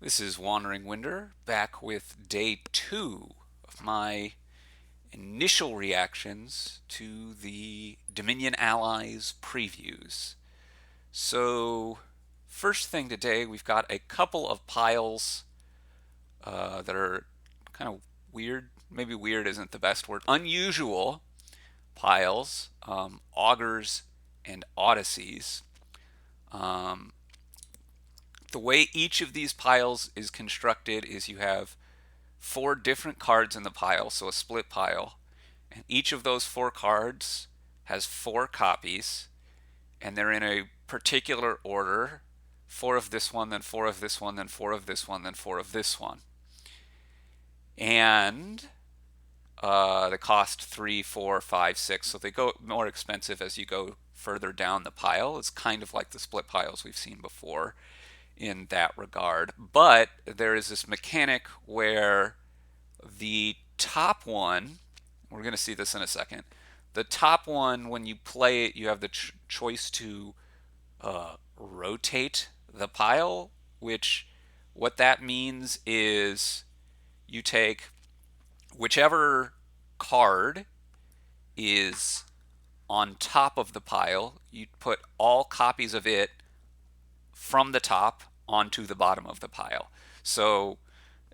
This is Wandering Winder, back with day 2 of my initial reactions to the Dominion Allies previews. So, first thing today, we've got a couple of piles that are kind of weird. Maybe weird isn't the best word. Unusual piles, augurs and odysseys. Um, the way each of these piles is constructed is you have 4 different cards in the pile, so a split pile, and each of those 4 cards has 4 copies, and they're in a particular order: 4 of this one, then 4 of this one, then 4 of this one, then 4 of this one. And they cost 3, 4, 5, 6, so they go more expensive as you go further down the pile. It's kind of like the split piles we've seen before in that regard. But there is this mechanic where the top one, we're going to see this in a second. The top one, when you play it, you have the choice to rotate the pile, which what that means is you take whichever card is on top of the pile, you put all copies of it from the top onto the bottom of the pile. So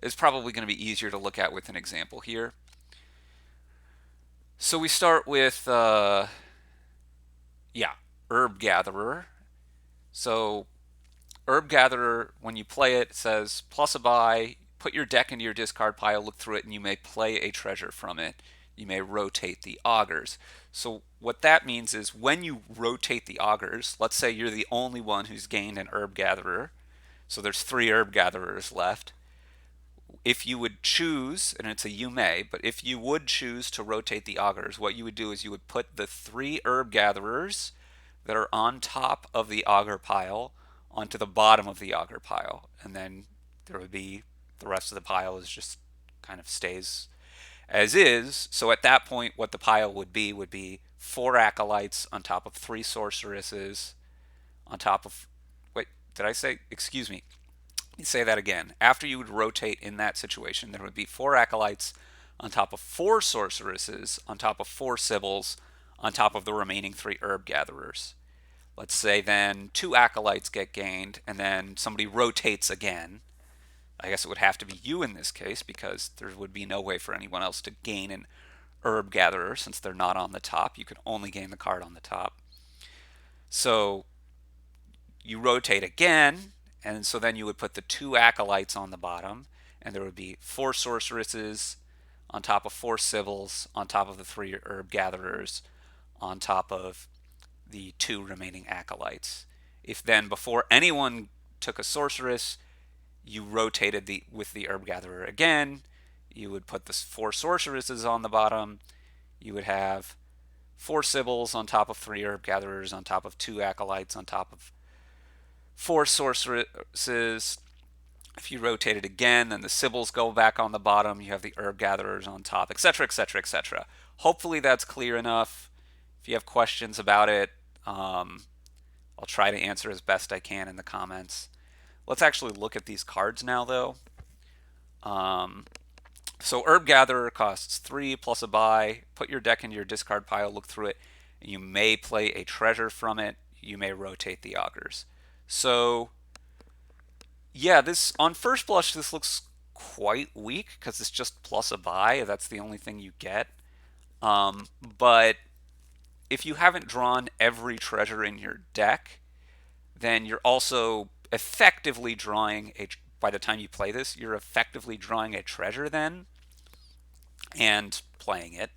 it's probably going to be easier to look at with an example here. So we start with, Herb Gatherer. So Herb Gatherer, when you play it, it says plus a buy, put your deck into your discard pile, look through it, and you may play a treasure from it. You may rotate the augurs. So what that means is when you rotate the augurs, let's say you're the only one who's gained an Herb Gatherer, so there's 3 Herb Gatherers left. If you would choose, and it's a you may, but if you would choose to rotate the augurs, what you would do is you would put the 3 Herb Gatherers that are on top of the augur pile onto the bottom of the augur pile, and then there would be the rest of the pile is just kind of stays as is. So at that point, what the pile would be 4 acolytes on top of 3 sorceresses on top of, wait, did I say, excuse me, let me say that again. After you would rotate in that situation, there would be 4 acolytes on top of 4 sorceresses on top of 4 sibyls on top of the remaining 3 herb gatherers. Let's say then 2 acolytes get gained, and then somebody rotates again. I guess it would have to be you in this case, because there would be no way for anyone else to gain an herb gatherer since they're not on the top. You can only gain the card on the top. So you rotate again, and so then you would put the 2 acolytes on the bottom, and there would be 4 sorceresses on top of 4 sibyls on top of the 3 herb gatherers on top of the 2 remaining acolytes. If then before anyone took a sorceress, you rotated with the herb gatherer again, you would put the 4 sorceresses on the bottom. You would have 4 sibyls on top of 3 herb gatherers on top of 2 acolytes on top of 4 sorceresses. If you rotate it again, then the sibyls go back on the bottom. You have the herb gatherers on top, etc., etc., etc. Hopefully that's clear enough. If you have questions about it, I'll try to answer as best I can in the comments. Let's actually look at these cards now, though. So Herb Gatherer costs 3 plus a buy. Put your deck into your discard pile, look through it, and you may play a treasure from it. You may rotate the augurs. So, yeah, this on first blush, this looks quite weak because it's just plus a buy. That's the only thing you get. But if you haven't drawn every treasure in your deck, then you're also effectively drawing a, by the time you play this, you're effectively drawing a treasure then and playing it.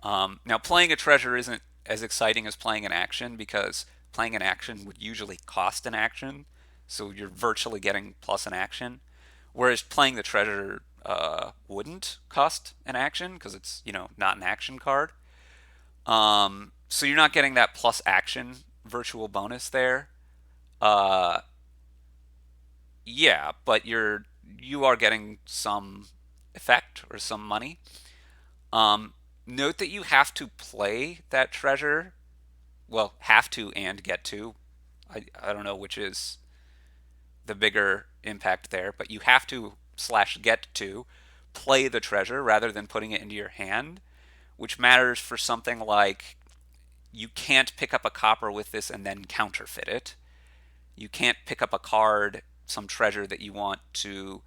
Now, playing a treasure isn't as exciting as playing an action because playing an action would usually cost an action, so you're virtually getting plus an action, whereas playing the treasure wouldn't cost an action because it's, not an action card. So you're not getting that plus action virtual bonus there. Yeah, but you are getting some effect or some money. Note that you have to play that treasure. Well, have to and get to. I don't know which is the bigger impact there, but you have to slash get to play the treasure rather than putting it into your hand, which matters for something like you can't pick up a copper with this and then counterfeit it. You can't pick up a card, some treasure that you want to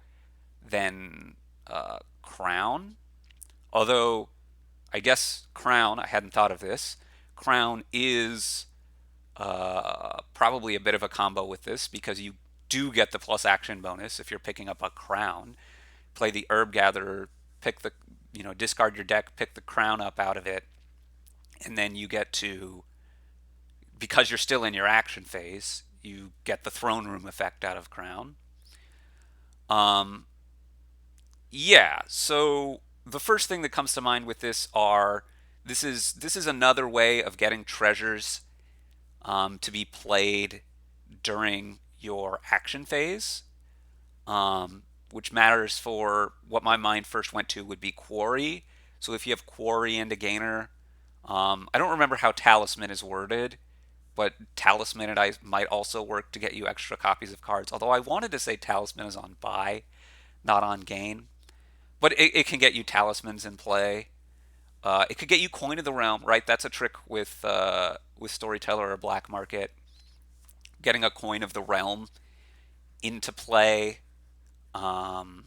then crown. Although, I guess crown, I hadn't thought of this. Crown is probably a bit of a combo with this because you do get the plus action bonus if you're picking up a crown. Play the Herb Gatherer, pick the, discard your deck, pick the crown up out of it, and then you get to, because you're still in your action phase, you get the throne room effect out of crown. Um, yeah, so the first thing that comes to mind with this are this is another way of getting treasures to be played during your action phase, which matters for what my mind first went to would be Quarry. So if you have Quarry and a Gainer, I don't remember how Talisman is worded, but Talisman and I might also work to get you extra copies of cards. Although I wanted to say Talisman is on buy, not on gain. But it can get you Talismans in play. It could get you Coin of the Realm, right? That's a trick with Storyteller or Black Market. Getting a Coin of the Realm into play. Um,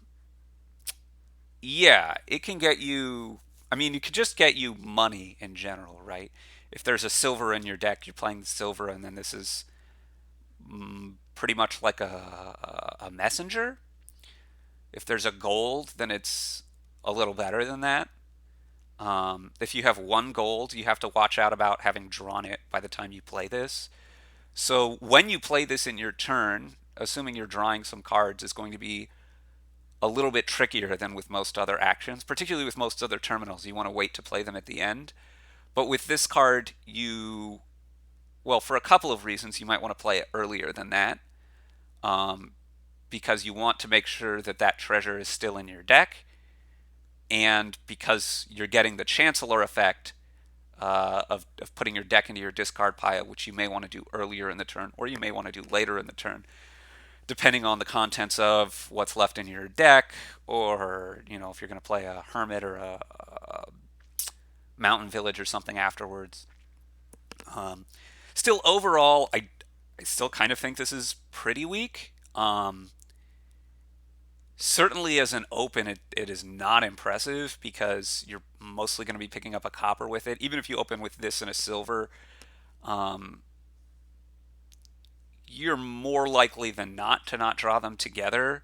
yeah, it can get you. I mean, it could just get you money in general, right? If there's a silver in your deck, you're playing the silver, and then this is pretty much like a messenger. If there's a gold, then it's a little better than that. If you have one gold, you have to watch out about having drawn it by the time you play this. So when you play this in your turn, assuming you're drawing some cards, is going to be a little bit trickier than with most other actions, particularly with most other terminals. You want to wait to play them at the end. But with this card, well, for a couple of reasons, you might want to play it earlier than that. Um, because you want to make sure that that treasure is still in your deck, and because you're getting the Chancellor effect of putting your deck into your discard pile, which you may want to do earlier in the turn, or you may want to do later in the turn, depending on the contents of what's left in your deck, or if you're going to play a Hermit or a Mountain Village or something afterwards. Um, Still, overall, I still kind of think this is pretty weak. Certainly, as an open, it is not impressive because you're mostly going to be picking up a copper with it. Even if you open with this and a silver, um, you're more likely than not to not draw them together.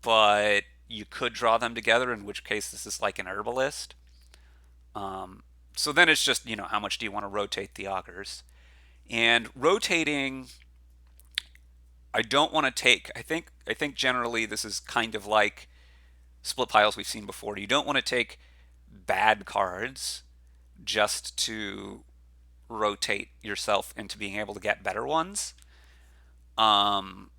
But you could draw them together, in which case this is like an herbalist. Um, so then it's just, how much do you want to rotate the augurs? And rotating, I don't want to take. I think generally this is kind of like split piles we've seen before. You don't want to take bad cards just to rotate yourself into being able to get better ones, um,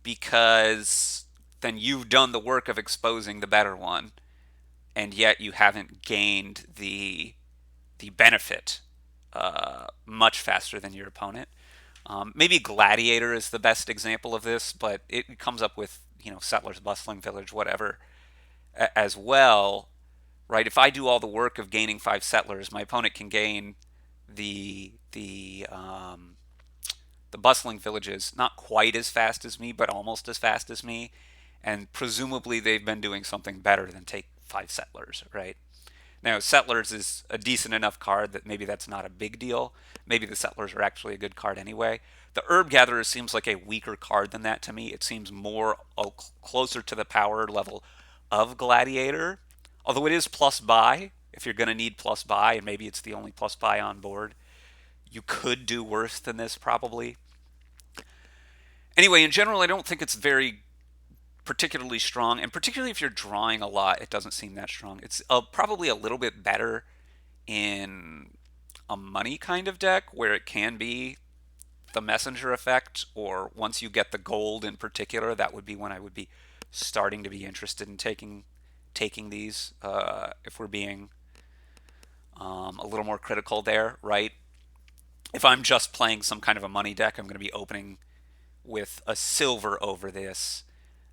because then you've done the work of exposing the better one, and yet you haven't gained the benefit much faster than your opponent. Maybe Gladiator is the best example of this, but it comes up with Settlers, Bustling Village, whatever, as well, right? If I do all the work of gaining 5 settlers, my opponent can gain the bustling villages not quite as fast as me, but almost as fast as me, and presumably they've been doing something better than take 5 settlers, right? Now, Settlers is a decent enough card that maybe that's not a big deal. Maybe the Settlers are actually a good card anyway. The Herb Gatherer seems like a weaker card than that to me. It seems more closer to the power level of Gladiator, although it is plus buy. If you're going to need plus buy, and maybe it's the only plus buy on board, you could do worse than this probably. Anyway, in general, I don't think it's very particularly strong, and particularly if you're drawing a lot, it doesn't seem that strong. It's probably a little bit better in a money kind of deck where it can be the messenger effect, or once you get the gold in particular, that would be when I would be starting to be interested in taking these. If we're being a little more critical there, right? If I'm just playing some kind of a money deck, I'm going to be opening with a silver over this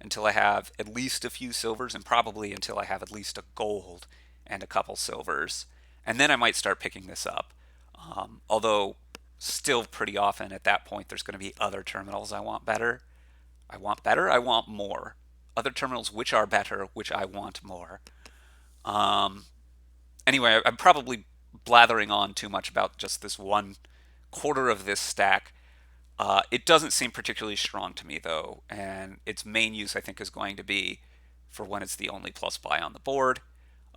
until I have at least a few silvers, and probably until I have at least a gold and a couple silvers. And then I might start picking this up. Although, still pretty often at that point, there's going to be other terminals I want better. I want better, I want more. Other terminals which are better, which I want more. Anyway, I'm probably blathering on too much about just this one quarter of this stack. It doesn't seem particularly strong to me, though, and its main use, I think, is going to be for when it's the only plus buy on the board.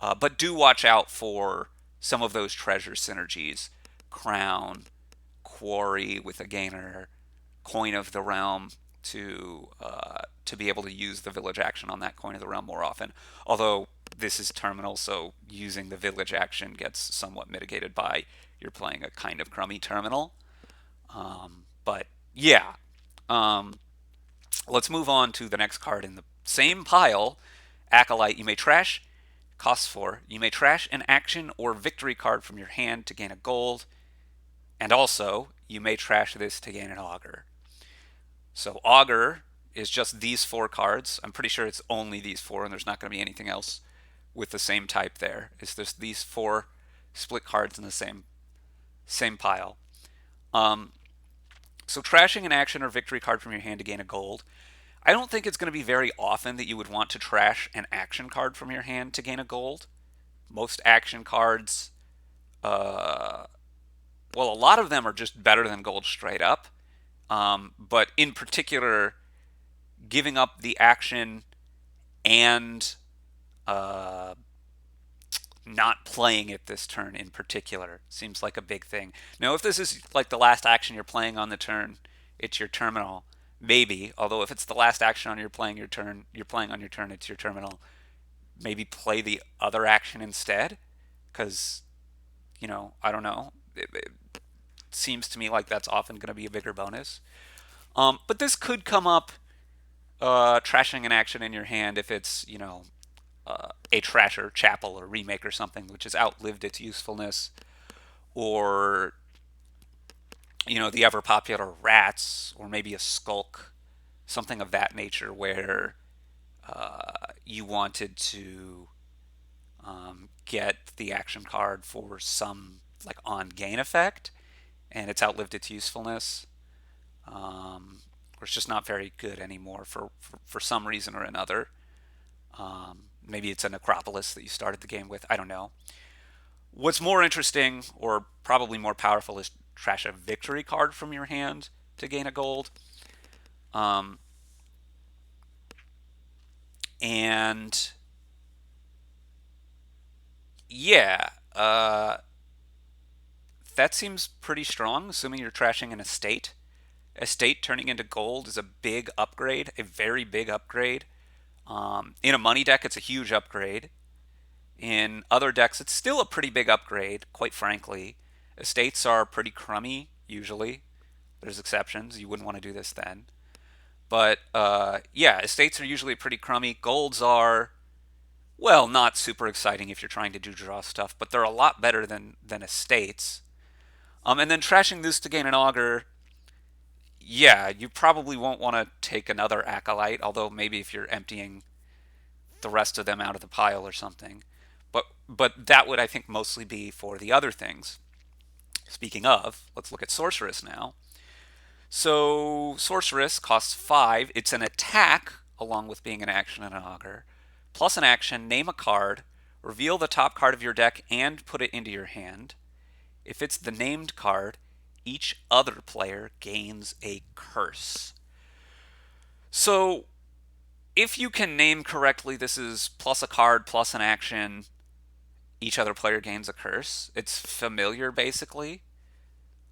But do watch out for some of those treasure synergies. Crown, Quarry with a gainer, Coin of the Realm to be able to use the village action on that Coin of the Realm more often. Although this is terminal, so using the village action gets somewhat mitigated by you're playing a kind of crummy terminal. But yeah, let's move on to the next card in the same pile. Acolyte. You may trash. Costs 4. You may trash an action or victory card from your hand to gain a gold. And also, you may trash this to gain an augur. So augur is just these 4 cards. I'm pretty sure it's only these 4, and there's not going to be anything else with the same type there. It's just these 4 split cards in the same pile. So trashing an action or victory card from your hand to gain a gold. I don't think it's going to be very often that you would want to trash an action card from your hand to gain a gold. Most action cards, well, a lot of them are just better than gold straight up. But in particular, giving up the action and not playing it this turn in particular seems like a big thing. Now, if this is like the last action you're playing on the turn, it's your terminal, maybe. Although if it's the last action on you're playing on your turn, it's your terminal. Maybe play the other action instead, because I don't know. It seems to me like that's often going to be a bigger bonus. But this could come up, trashing an action in your hand if it's a trasher, chapel, or remake or something which has outlived its usefulness, or the ever popular rats, or maybe a skulk, something of that nature where you wanted to get the action card for some like on gain effect, and it's outlived its usefulness, or it's just not very good anymore for some reason or another. Maybe it's a necropolis that you started the game with. I don't know. What's more interesting, or probably more powerful, is trash a victory card from your hand to gain a gold. And yeah, that seems pretty strong, assuming you're trashing an estate. Estate turning into gold is a big upgrade, a very big upgrade. In a money deck, it's a huge upgrade. In other decks, it's still a pretty big upgrade, quite frankly. Estates are pretty crummy, usually. There's exceptions. You wouldn't want to do this then. But yeah, estates are usually pretty crummy. Golds are, well, not super exciting if you're trying to do draw stuff, but they're a lot better than estates. And then trashing this to gain an augur, yeah, you probably won't want to take another Acolyte, although maybe if you're emptying the rest of them out of the pile or something. But that would, I think, mostly be for the other things. Speaking of, let's look at Sorceress now. So Sorceress costs 5. It's an attack, along with being an action and an augur. Plus an action, name a card, reveal the top card of your deck, and put it into your hand. If it's the named card, each other player gains a curse. So if you can name correctly, this is plus a card, plus an action. Each other player gains a curse. It's familiar, basically.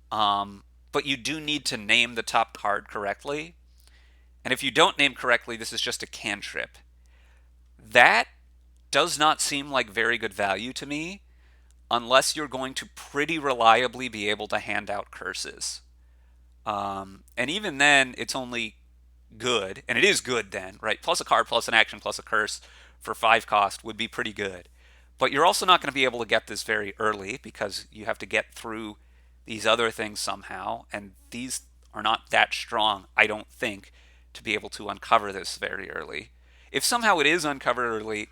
But you do need to name the top card correctly. And if you don't name correctly, this is just a cantrip. That does not seem like very good value to me, unless you're going to pretty reliably be able to hand out curses. And even then, it's only good, and it is good then, right? Plus a card, plus an action, plus a curse for 5 cost would be pretty good. But you're also not going to be able to get this very early, because you have to get through these other things somehow, and these are not that strong, I don't think, to be able to uncover this very early. If somehow it is uncovered early,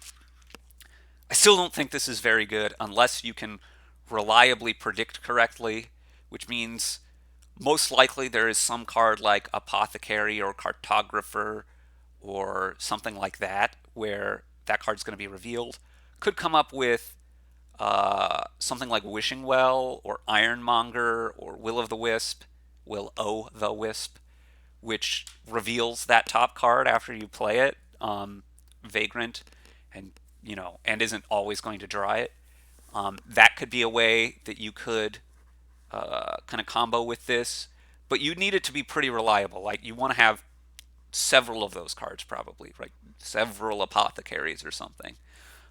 I still don't think this is very good unless you can reliably predict correctly, which means most likely there is some card like Apothecary or Cartographer or something like that where that card's going to be revealed. Could come up with something like Wishing Well or Ironmonger or Will o' the Wisp, which reveals that top card after you play it, Vagrant, and and isn't always going to draw it. That could be a way that you could kind of combo with this, but you need it to be pretty reliable. Like you want to have several of those cards probably, right? Several apothecaries or something.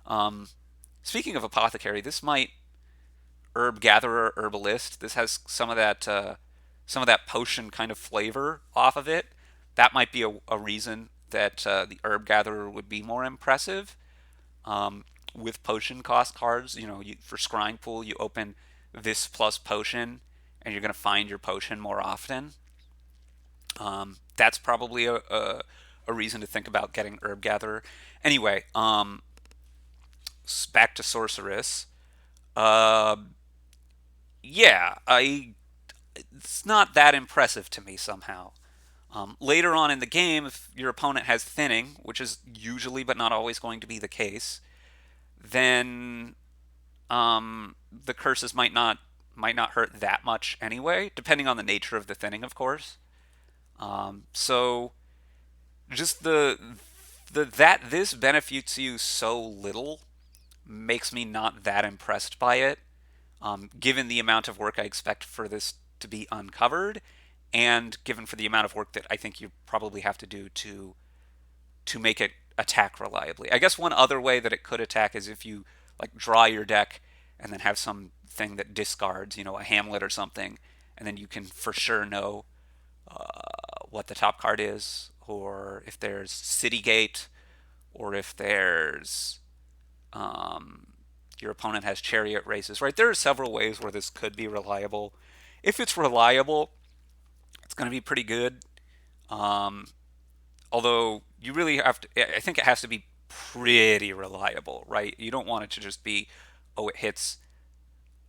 Um, Speaking of apothecary, this might herb gatherer herbalist. This has some of that potion kind of flavor off of it. That might be a reason that the herb gatherer would be more impressive. Um, with potion cost cards, for scrying pool, you open this plus potion, and you're going to find your potion more often. That's probably a reason to think about getting herb gatherer. Anyway, back to sorceress. Uh, yeah, it's not that impressive to me somehow. Later on in the game, if your opponent has thinning, which is usually but not always going to be the case, then the curses might not hurt that much anyway, depending on the nature of the thinning, of course. So just the that this benefits you so little makes me not that impressed by it, given the amount of work I expect for this to be uncovered, and given for the amount of work that I think you probably have to do to make it attack reliably. I guess one other way that it could attack is if you like draw your deck and then have something that discards, a Hamlet or something, and then you can for sure know what the top card is, or if there's City Gate, or if there's um, your opponent has Chariot Races, right? There are several ways where this could be reliable. If it's reliable, it's going to be pretty good. Um, Although you really have to, I think it has to be pretty reliable, right? You don't want it to just be, oh, it hits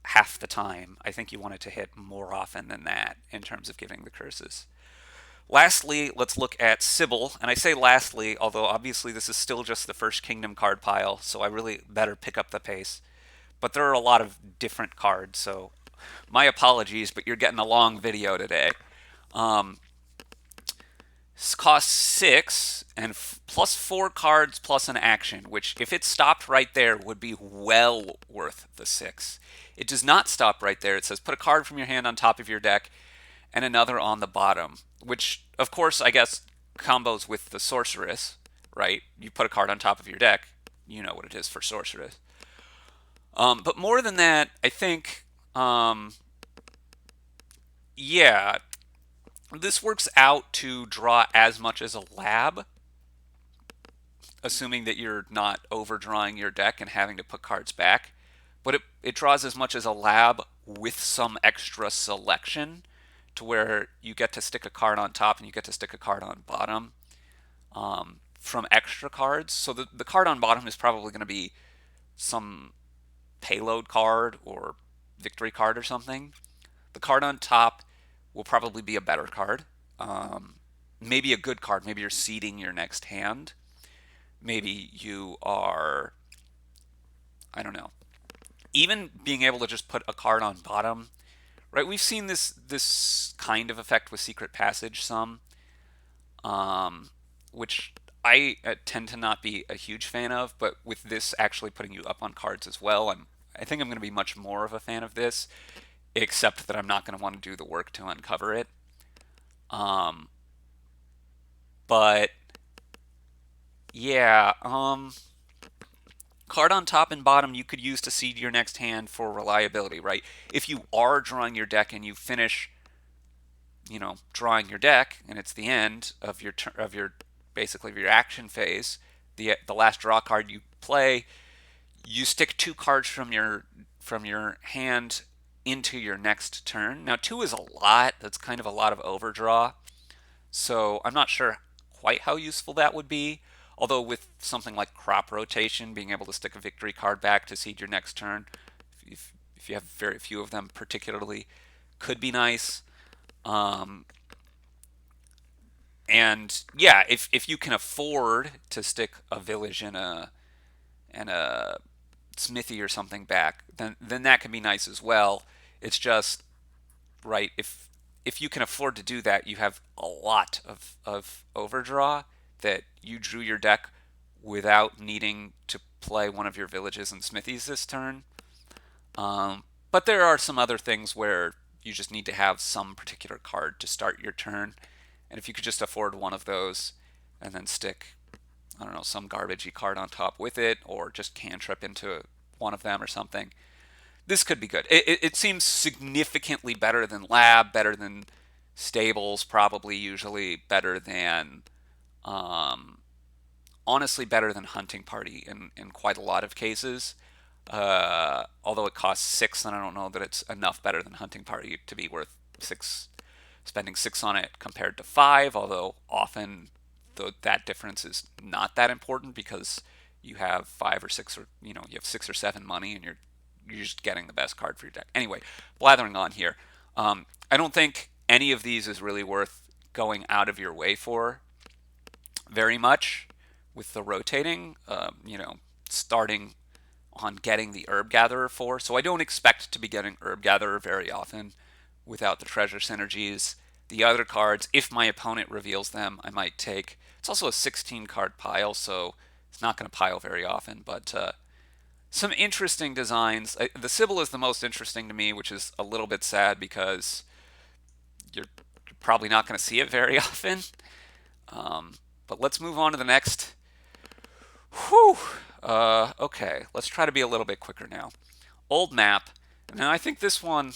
half the time. I think you want it to hit more often than that in terms of giving the curses. Lastly, let's look at Sybil. And I say lastly, although obviously this is still just the first Kingdom card pile, so I really better pick up the pace. But there are a lot of different cards, so my apologies, but you're getting a long video today. Um, Costs 6 and plus 4 cards plus an action, which if it stopped right there would be well worth the 6. It does not stop right there. It says put a card from your hand on top of your deck and another on the bottom, which of course I guess combos with the Sorceress, right? You put a card on top of your deck, you know what it is for Sorceress. But more than that, I think, yeah, this works out to draw as much as a lab, assuming that you're not overdrawing your deck and having to put cards back. But it draws as much as a lab with some extra selection to where you get to stick a card on top and you get to stick a card on bottom from extra cards. So the card on bottom is probably going to be some payload card or victory card or something. The card on top will probably be a better card. Maybe a good card. Maybe you're seeding your next hand. Maybe you are, I don't know. Even being able to just put a card on bottom, right? We've seen this kind of effect with Secret Passage some, which I tend to not be a huge fan of. But with this actually putting you up on cards as well, I think I'm going to be much more of a fan of this, except that I'm not going to want to do the work to uncover it. But yeah, card on top and bottom you could use to seed your next hand for reliability, right? If you are drawing your deck and you finish, drawing your deck, and it's the end of your basically of your action phase, the last draw card you play, you stick 2 cards from your hand into your next turn. Now, 2 is a lot. That's kind of a lot of overdraw. So I'm not sure quite how useful that would be. Although with something like crop rotation, being able to stick a victory card back to seed your next turn, if you have very few of them particularly, could be nice. Um, and yeah, if you can afford to stick a village in a smithy or something back, then that can be nice as well. It's just right if you can afford to do that, you have a lot of overdraw that you drew your deck without needing to play one of your villages and smithies this turn. But there are some other things where you just need to have some particular card to start your turn. And if you could just afford one of those and then stick, I don't know, some garbagey card on top with it, or just cantrip into one of them or something, this could be good. It seems significantly better than Lab, better than Stables, probably usually better than, um, honestly, better than Hunting Party in quite a lot of cases. Although it costs 6, and I don't know that it's enough better than Hunting Party to be worth 6, spending 6 on it compared to 5. Although often that difference is not that important because you have 5 or 6, or you have 6 or 7 money, and you're just getting the best card for your deck. Anyway, blathering on here. I don't think any of these is really worth going out of your way for very much with the rotating. Starting on getting the Herb Gatherer for. So I don't expect to be getting Herb Gatherer very often without the treasure synergies. The other cards, if my opponent reveals them, I might take. It's also a 16 card pile, so it's not going to pile very often, but some interesting designs. The Sybil is the most interesting to me, which is a little bit sad because you're probably not going to see it very often. But let's move on to the next. Whew. Okay, let's try to be a little bit quicker now. Old map. Now, I think this one,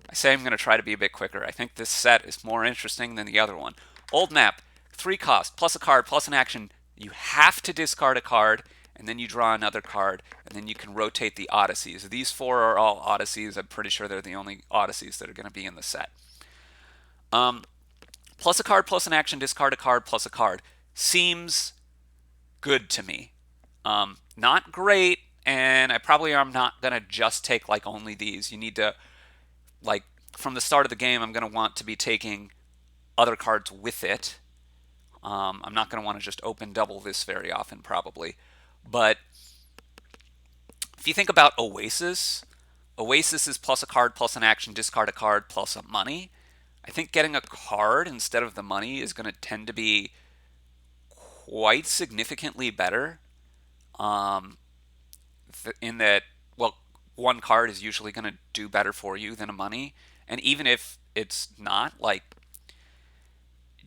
I say I'm going to try to be a bit quicker. I think this set is more interesting than the other one. Old map, 3 cost, plus a card, plus an action. You have to discard a card, and then you draw another card, and then you can rotate the Odysseys. These 4 are all Odysseys. I'm pretty sure they're the only Odysseys that are going to be in the set. Plus a card, plus an action, discard a card, plus a card. Seems good to me. Not great, and I probably am not going to just take like only these. You need to, like, from the start of the game, I'm going to want to be taking other cards with it. I'm not going to want to just open double this very often, probably. But if you think about Oasis, Oasis is plus a card, plus an action, discard a card, plus a money. I think getting a card instead of the money is going to tend to be quite significantly better. In that, well, one card is usually going to do better for you than a money. And even if it's not, like,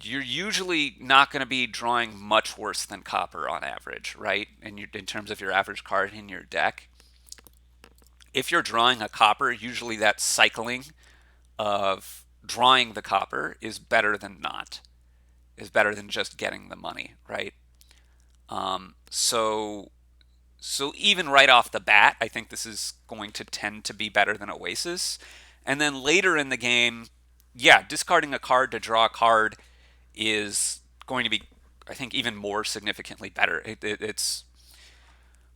you're usually not going to be drawing much worse than copper on average, right? And in terms of your average card in your deck. If you're drawing a copper, usually that cycling of drawing the copper is better than not, is better than just getting the money, right? So even right off the bat, I think this is going to tend to be better than Oasis. And then later in the game, yeah, discarding a card to draw a card is going to be, I think, even more significantly better. It's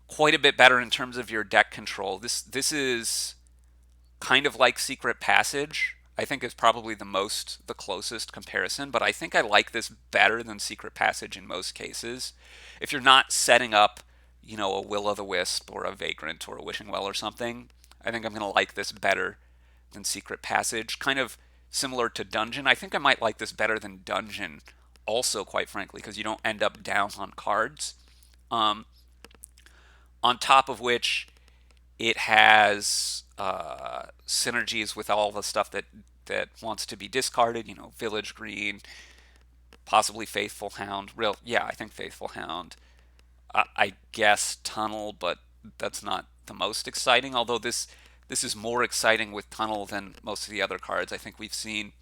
quite a bit better in terms of your deck control. This is kind of like Secret Passage. I think is probably the closest comparison, but I think I like this better than Secret Passage in most cases. If you're not setting up, a Will-o'-the-Wisp or a Vagrant or a Wishing Well or something, I think I'm going to like this better than Secret Passage. Kind of similar to Dungeon. I think I might like this better than Dungeon also, quite frankly, because you don't end up down on cards. On top of which, it has synergies with all the stuff that wants to be discarded. Village Green, possibly Faithful Hound. I think Faithful Hound. I guess Tunnel, but that's not the most exciting. Although this is more exciting with Tunnel than most of the other cards I think we've seen.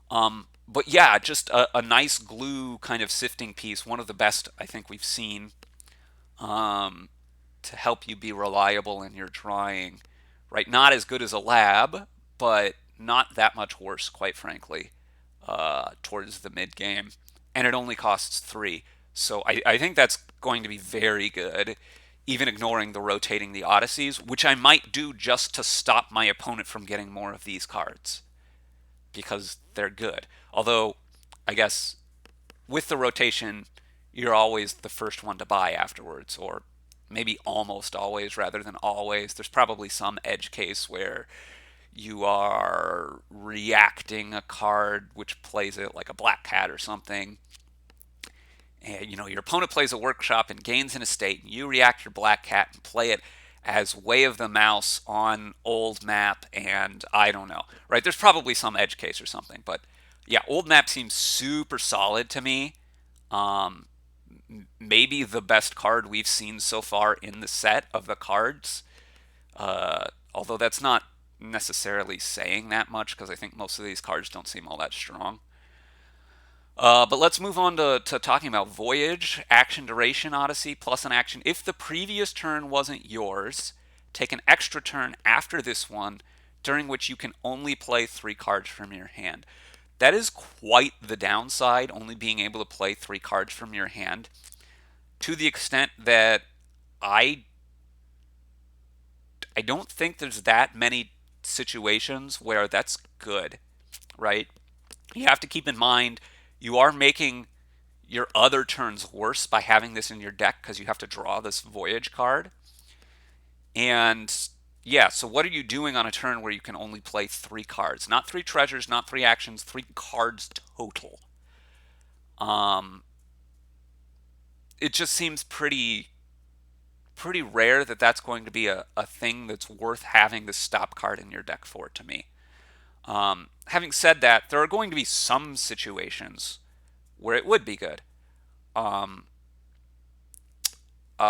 But yeah, just a nice glue kind of sifting piece. One of the best I think we've seen to help you be reliable in your drawing right? Not as good as a lab, but not that much worse, quite frankly, towards the mid game. And it only costs 3. So I think that's going to be very good, even ignoring the rotating the Odysseys, which I might do just to stop my opponent from getting more of these cards because they're good. Although, I guess with the rotation, you're always the first one to buy afterwards, or maybe almost always rather than always. There's probably some edge case where you are reacting a card which plays it like a black cat or something. And your opponent plays a workshop and gains an estate, and you react your black cat and play it as Way of the Mouse on old map, and I don't know. Right? There's probably some edge case or something, but yeah, old map seems super solid to me. Um, Maybe the best card we've seen so far in the set of the cards. Although that's not necessarily saying that much because I think most of these cards don't seem all that strong. But let's move on to talking about Voyage, action duration Odyssey, plus an action. If the previous turn wasn't yours, take an extra turn after this one, during which you can only play 3 cards from your hand. That is quite the downside, only being able to play 3 cards from your hand, to the extent that I I don't think there's that many situations where that's good, right? You have to keep in mind you are making your other turns worse by having this in your deck because you have to draw this Voyage card. And yeah, so what are you doing on a turn where you can only play 3 cards? Not 3 treasures, not 3 actions, 3 cards total. Um, it just seems pretty rare that that's going to be a thing that's worth having the stop card in your deck for, to me. Having said that, there are going to be some situations where it would be good. Um,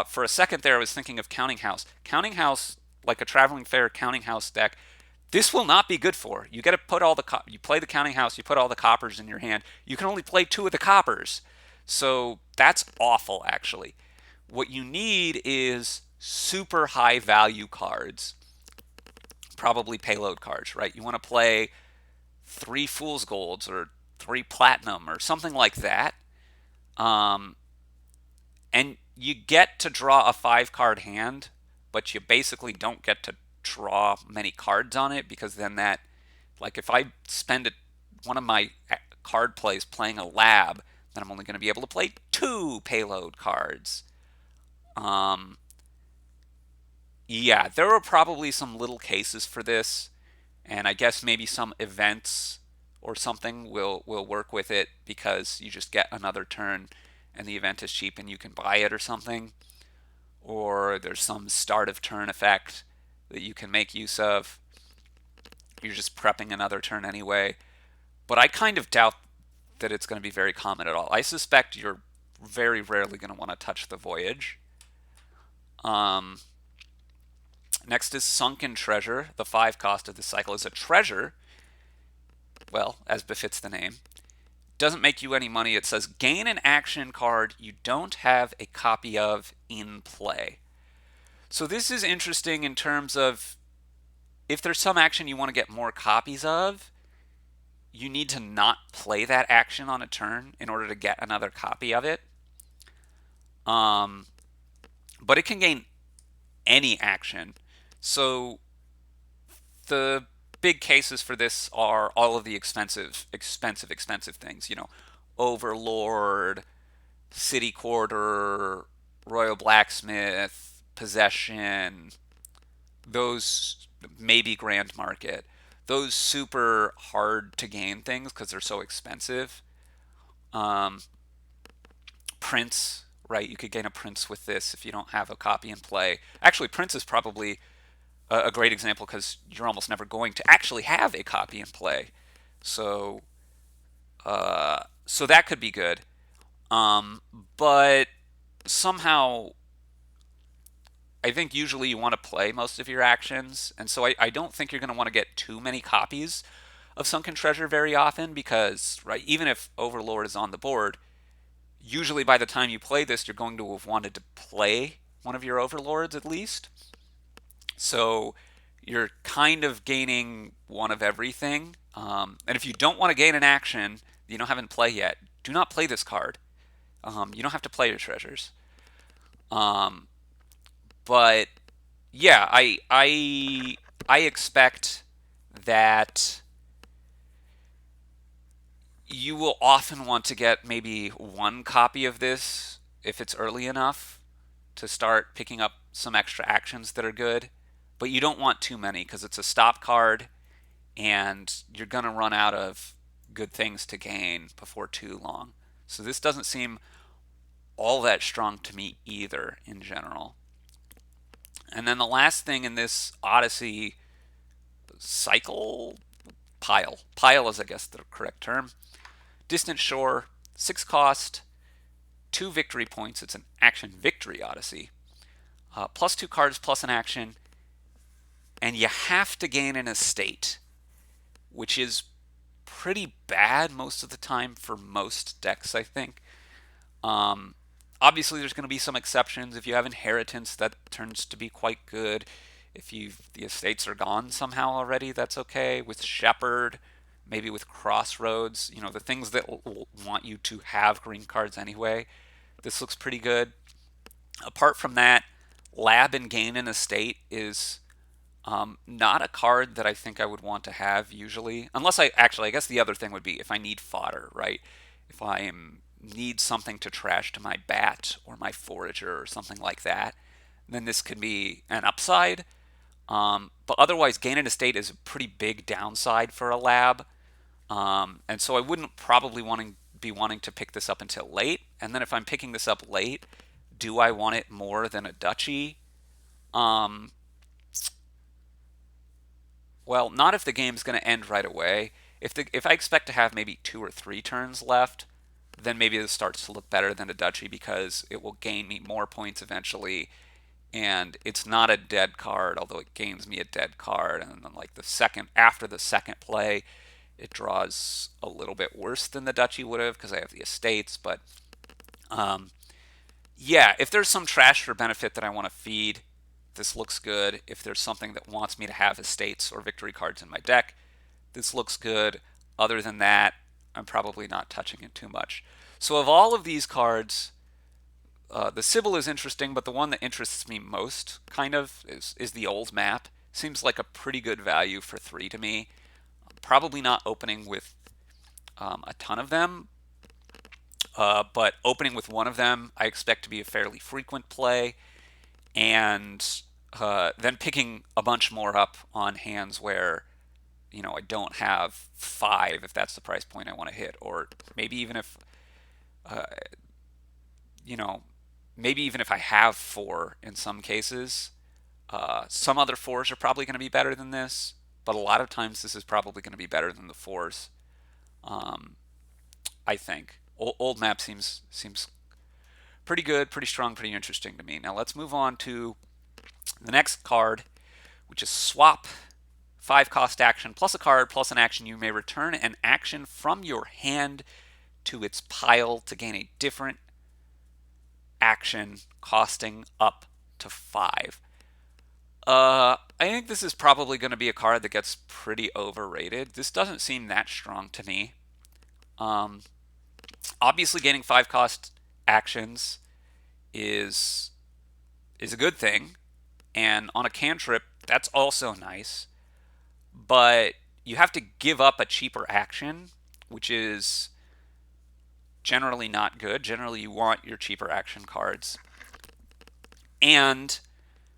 for a second there, I was thinking of Counting House. Counting House, like a Traveling Fair Counting House deck, this will not be good for. You got to put all the you play the Counting House, you put all the coppers in your hand. You can only play 2 of the coppers, so that's awful. Actually, what you need is super high value cards, probably payload cards, right? You want to play 3 Fool's Golds or 3 Platinum or something like that. Um, and you get to draw a 5-card hand, but you basically don't get to draw many cards on it because then that, like if I spend one of my card plays playing a lab, then I'm only going to be able to play 2 payload cards. Yeah, there are probably some little cases for this, and I guess maybe some events or something will work with it because you just get another turn and the event is cheap and you can buy it or something. Or there's some start of turn effect that you can make use of. You're just prepping another turn anyway. But I kind of doubt that it's going to be very common at all. I suspect you're very rarely going to want to touch the Voyage. Next is Sunken Treasure. The 5 cost of the cycle is a treasure. Well, as befits the name. Doesn't make you any money. It says gain an action card you don't have a copy of in play. So this is interesting in terms of if there's some action you want to get more copies of, you need to not play that action on a turn in order to get another copy of it. But it can gain any action. So the big cases for this are all of the expensive things. Overlord, City Quarter, Royal Blacksmith, Possession, those maybe Grand Market, those super hard to gain things because they're so expensive. Prince, right? You could gain a Prince with this if you don't have a copy in play. Actually, Prince is probably a great example because you're almost never going to actually have a copy in play. So, so that could be good. But somehow, I think usually you want to play most of your actions, and so I don't think you're going to want to get too many copies of Sunken Treasure very often because, right, even if Overlord is on the board, usually by the time you play this, you're going to have wanted to play one of your Overlords at least. So you're kind of gaining one of everything. And if you don't want to gain an action that you don't have in play yet, do not play this card. You don't have to play your treasures. Um, but yeah, I expect that you will often want to get maybe one copy of this if it's early enough to start picking up some extra actions that are good. But you don't want too many because it's a stop card and you're going to run out of good things to gain before too long. So this doesn't seem all that strong to me either in general. And then the last thing in this Odyssey cycle pile is I guess the correct term. Distant Shore, 6 cost, 2 victory points. It's an action victory Odyssey. Plus 2 cards plus an action, and you have to gain an estate, which is pretty bad most of the time for most decks, I think. Um, Obviously, there's going to be some exceptions. If you have inheritance, that turns to be quite good. If the estates are gone somehow already, that's okay. With Shepherd, maybe with Crossroads, the things that want you to have green cards anyway, this looks pretty good. Apart from that, Lab and Gain an Estate is not a card that I think I would want to have usually, unless I guess the other thing would be if I need fodder, right? If need something to trash to my bat or my forager or something like that, then this could be an upside. But otherwise, gain an estate is a pretty big downside for a lab, and so I wouldn't probably be wanting to pick this up until late. And then if I'm picking this up late, do I want it more than a duchy? Um, Well, not if the game's going to end right away. If I expect to have maybe 2 or 3 turns left, then maybe this starts to look better than a duchy because it will gain me more points eventually, and it's not a dead card, although it gains me a dead card. And then like after the second play, it draws a little bit worse than the duchy would have because I have the estates. But um, yeah, if there's some trash for benefit that I want to feed, this looks good. If there's something that wants me to have estates or victory cards in my deck, this looks good. Other than that, I'm probably not touching it too much. So of all of these cards, the Sybil is interesting, but the one that interests me most, kind of, is the old map. Seems like a pretty good value for 3 to me. Probably not opening with a ton of them, but opening with one of them, I expect to be a fairly frequent play, and then picking a bunch more up on hands where I don't have 5 if that's the price point I want to hit, or maybe even if uh, you know maybe even if I have 4 in some cases. Some other 4s are probably going to be better than this, but a lot of times this is probably going to be better than the 4s. Um, I think old map seems pretty good, pretty strong, pretty interesting to me. Now let's move on to the next card, which is Swap. 5 cost action plus a card plus an action. You may return an action from your hand to its pile to gain a different action costing up to 5. I think this is probably going to be a card that gets pretty overrated. This doesn't seem that strong to me. Um, Obviously, gaining 5 cost actions is a good thing, and on a cantrip, that's also nice. But you have to give up a cheaper action, which is generally not good. Generally, you want your cheaper action cards. And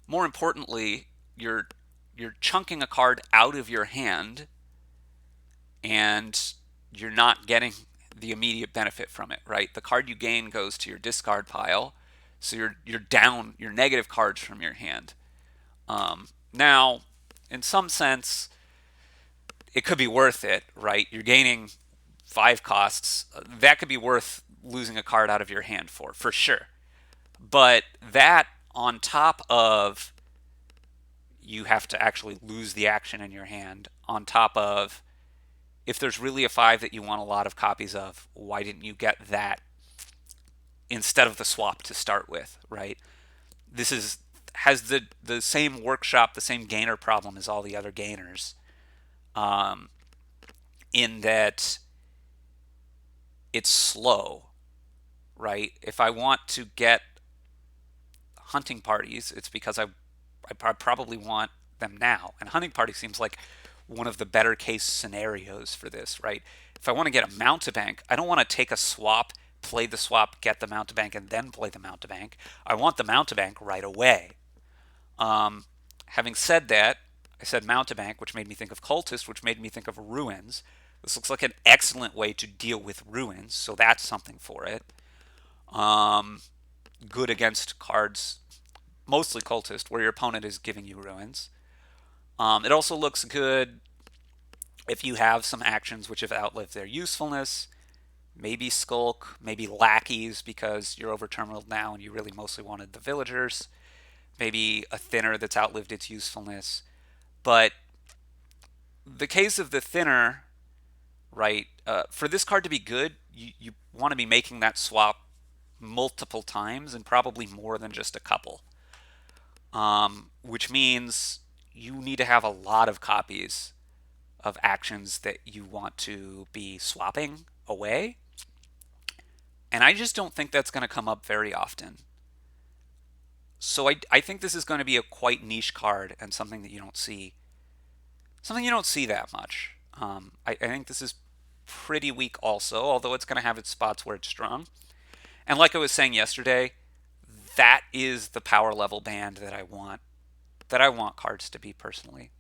more importantly, you're chunking a card out of your hand and you're not getting the immediate benefit from it, right? The card you gain goes to your discard pile, so you're down your negative cards from your hand. Now, in some sense, it could be worth it, right? You're gaining 5 costs. That could be worth losing a card out of your hand for sure. But that on top of you have to actually lose the action in your hand, on top of if there's really a 5 that you want a lot of copies of, why didn't you get that instead of the swap to start with, right? This is has the same workshop, the same gainer problem as all the other gainers, um, in that it's slow, right? If I want to get hunting parties, it's because I probably want them now. And hunting party seems like one of the better case scenarios for this, right? If I want to get a mountebank, I don't want to take a swap, play the swap, get the mountebank, and then play the mountebank. I want the mountebank right away. Um, Having said that, I said mountebank, which made me think of cultist, which made me think of ruins. This looks like an excellent way to deal with ruins, so that's something for it. Um, Good against cards, mostly cultist, where your opponent is giving you ruins. It also looks good if you have some actions which have outlived their usefulness. Maybe skulk, maybe lackeys because you're over terminal now and you really mostly wanted the villagers. Maybe a thinner that's outlived its usefulness. But the case of the thinner, right? For this card to be good, you want to be making that swap multiple times and probably more than just a couple. Which means you need to have a lot of copies of actions that you want to be swapping away. And I just don't think that's going to come up very often. So I think this is going to be a quite niche card and something that you don't see. Something you don't see that much. I think this is pretty weak also, although it's going to have its spots where it's strong. And like I was saying yesterday, that is the power level band that I want cards to be personally.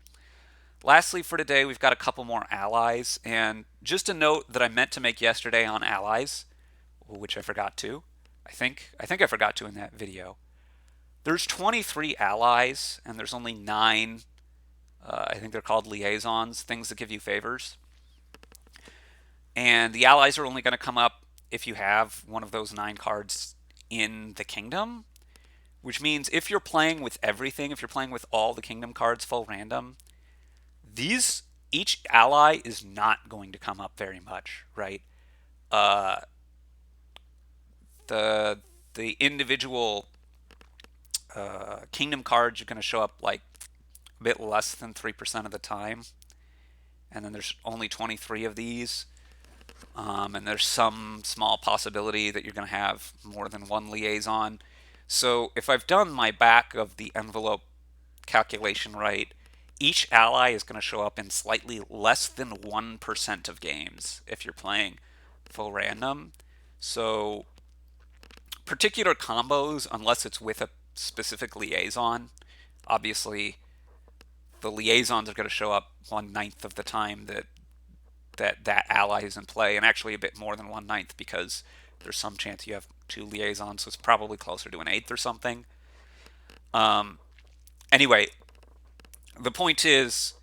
Lastly, for today, we've got a couple more allies, and just a note that I meant to make yesterday on allies, which I forgot to. I think I forgot to in that video. There's 23 allies, and there's only 9. I think they're called liaisons, things that give you favors. And the allies are only going to come up if you have one of those 9 cards in the kingdom, which means if you're playing with everything, if you're playing with all the kingdom cards full random, each ally is not going to come up very much, right? Uh, the the individual kingdom cards are going to show up like a bit less than 3% of the time, and then there's only 23 of these. And there's some small possibility that you're going to have more than one liaison. So if I've done my back of the envelope calculation right, each ally is going to show up in slightly less than 1% of games if you're playing full random. So particular combos, unless it's with a specific liaison, obviously the liaisons are going to show up 1/9 of the time that ally is in play, and actually a bit more than 1/9 because there's some chance you have 2 liaisons, so it's probably closer to an eighth or something. Anyway, the point is,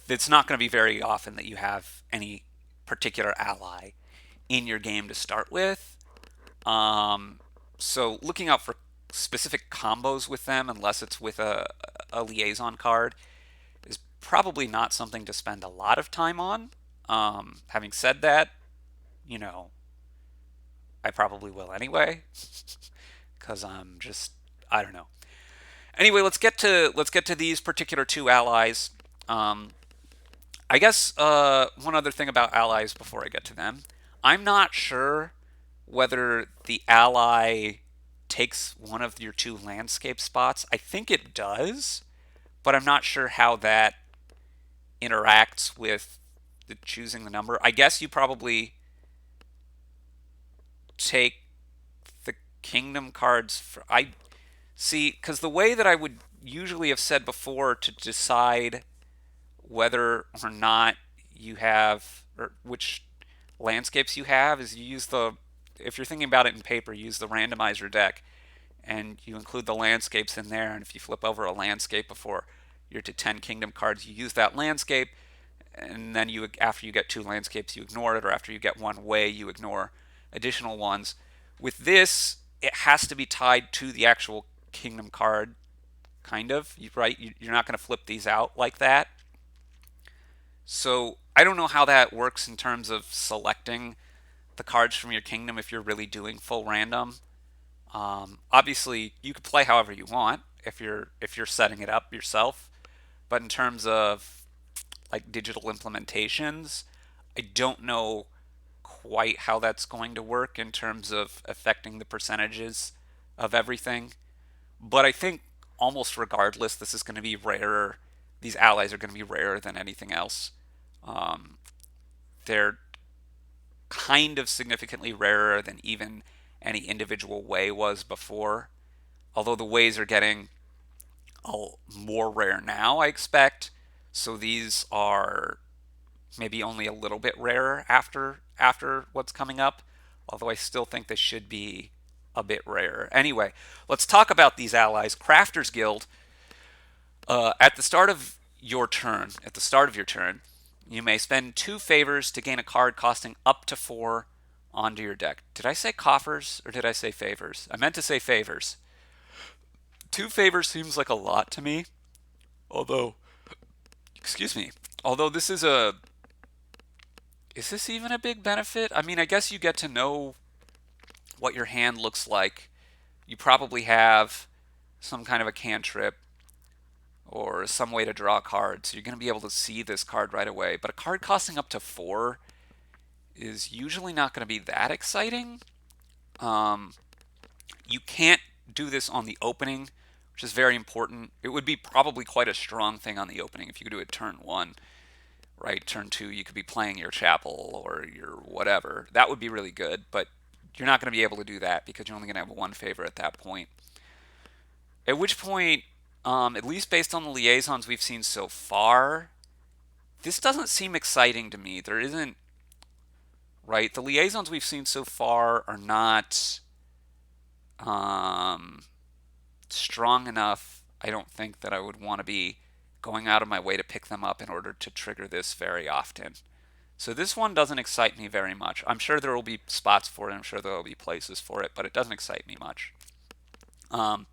it's not going to be very often that you have any particular ally in your game to start with. So looking out for specific combos with them, unless it's with a liaison card, is probably not something to spend a lot of time on. Having said that, you know, I probably will anyway, because I don't know. Anyway, let's get to these particular 2 allies. I guess one other thing about allies before I get to them, I'm not sure whether the ally takes one of your 2 landscape spots. I think it does, but I'm not sure how that interacts with choosing the number. I guess you probably take the kingdom cards I see, because the way that I would usually have said before to decide whether or not you have, or which landscapes you have, is you use if you're thinking about it in paper, you use the randomizer deck and you include the landscapes in there, and if you flip over a landscape before you're to 10 kingdom cards, you use that landscape, and then after you get 2 landscapes you ignore it, or after you get 1 way you ignore additional ones. With this, it has to be tied to the actual kingdom card, kind of, right? You're not going to flip these out like that. So I don't know how that works in terms of selecting the cards from your kingdom if you're really doing full random. Obviously, you could play however you want if you're setting it up yourself. But in terms of like digital implementations, I don't know quite how that's going to work in terms of affecting the percentages of everything. But I think almost regardless, this is going to be rarer. These allies are going to be rarer than anything else. Um, they're kind of significantly rarer than even any individual way was before. Although the ways are getting more rare now, I expect. So these are maybe only a little bit rarer after what's coming up. Although I still think they should be a bit rarer. Anyway, let's talk about these allies. Crafter's Guild. At the start of your turn, you may spend 2 favors to gain a card costing up to 4 onto your deck. Did I say coffers or did I say favors? I meant to say favors. 2 favors seems like a lot to me. Although, excuse me. Although this is a, is this even a big benefit? I mean, I guess you get to know what your hand looks like. You probably have some kind of a cantrip or some way to draw a card, so you're going to be able to see this card right away. But a card costing up to 4 is usually not going to be that exciting. Um, you can't do this on the opening, which is very important. It would be probably quite a strong thing on the opening if you could do it turn 1, right? Turn 2, you could be playing your chapel or your whatever. That would be really good, but you're not going to be able to do that because you're only going to have 1 favor at that point. At which point, at least based on the liaisons we've seen so far, this doesn't seem exciting to me. There isn't, right? The liaisons we've seen so far are not um, strong enough. I don't think that I would want to be going out of my way to pick them up in order to trigger this very often. So this one doesn't excite me very much. I'm sure there will be spots for it. I'm sure there will be places for it, but it doesn't excite me much. Um,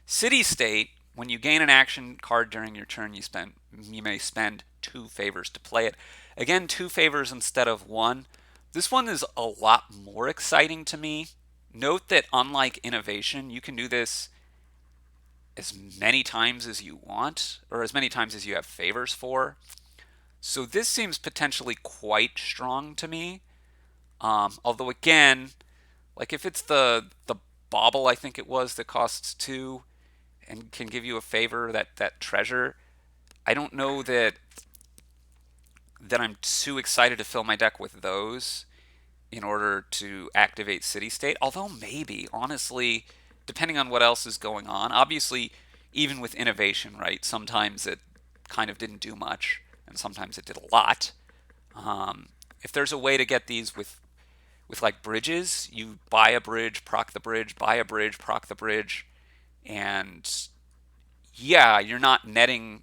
City State. When you gain an action card during your turn, you may spend 2 favors to play it. Again, 2 favors instead of 1. This one is a lot more exciting to me. Note that unlike Innovation, you can do this as many times as you want, or as many times as you have favors for. So this seems potentially quite strong to me. Although again, like if it's the bauble, I think it was, that costs 2 and can give you a favor, that treasure, I don't know that I'm too excited to fill my deck with those in order to activate City State. Although maybe, honestly, depending on what else is going on. Obviously, even with Innovation, right? Sometimes it kind of didn't do much, and sometimes it did a lot. If there's a way to get these with like bridges, you buy a bridge, proc the bridge, buy a bridge, proc the bridge, and yeah, you're not netting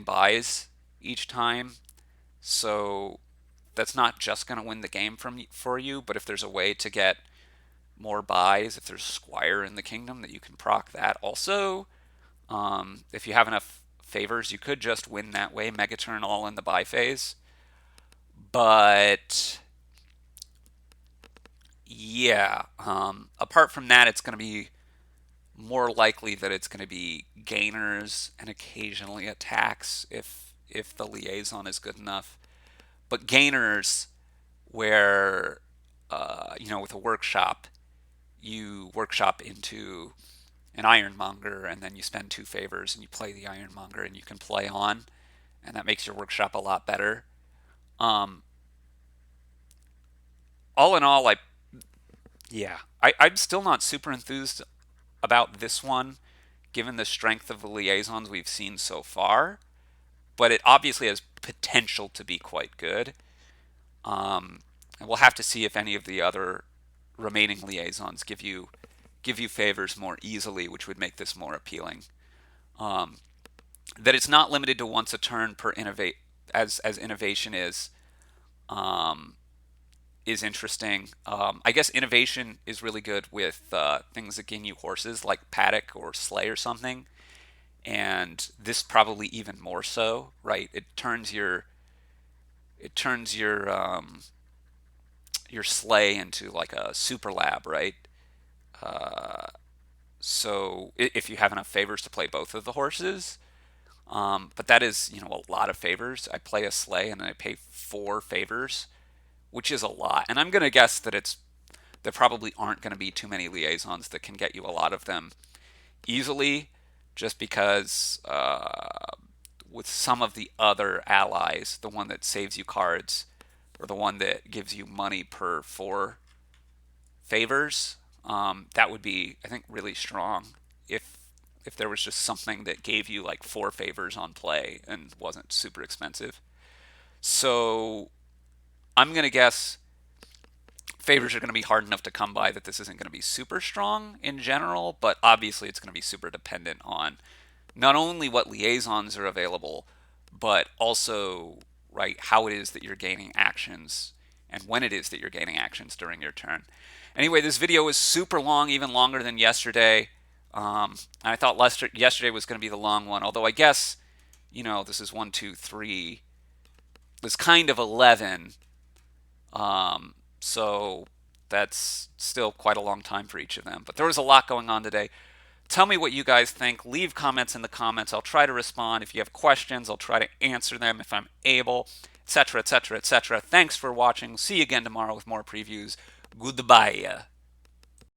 buys each time. So that's not just going to win the game for you, but if there's a way to get more buys, if there's Squire in the Kingdom that you can proc that also, if you have enough favors, you could just win that way, Mega Turn all in the buy phase. But yeah, apart from that, it's going to be more likely that it's going to be gainers and occasionally attacks if the liaison is good enough. But gainers, where with a workshop, you workshop into an ironmonger and then you spend 2 favors and you play the ironmonger and you can play on, and that makes your workshop a lot better. Um, all in all, I'm still not super enthused about this one, given the strength of the liaisons we've seen so far. But it obviously has potential to be quite good. And we'll have to see if any of the other remaining liaisons give you favors more easily, which would make this more appealing. Um, that it's not limited to once a turn per innovate as innovation um, is interesting. I guess innovation is really good with things that gain you horses like Paddock or Slay or something, and this probably even more so, right? It turns your Slay into like a super lab, right? So if you have enough favors to play both of the horses, but that is, a lot of favors. I play a sleigh and I pay 4 favors, which is a lot. And I'm going to guess that there probably aren't going to be too many liaisons that can get you a lot of them easily, just because with some of the other allies, the one that saves you cards or the one that gives you money per 4 favors, that would be, I think, really strong if there was just something that gave you like 4 favors on play and wasn't super expensive. So I'm gonna guess favors are going to be hard enough to come by that this isn't going to be super strong in general, but obviously it's going to be super dependent on not only what liaisons are available, but also, right, how it is that you're gaining actions and when it is that you're gaining actions during your turn. Anyway, this video is super long, even longer than yesterday. I thought yesterday was going to be the long one, although I guess, this is 1, 2, 3. It's kind of 11. So that's still quite a long time for each of them. But there was a lot going on today. Tell me what you guys think. Leave comments in the comments. I'll try to respond. If you have questions, I'll try to answer them if I'm able, etc., etc., etc. Thanks for watching. See you again tomorrow with more previews. Goodbye.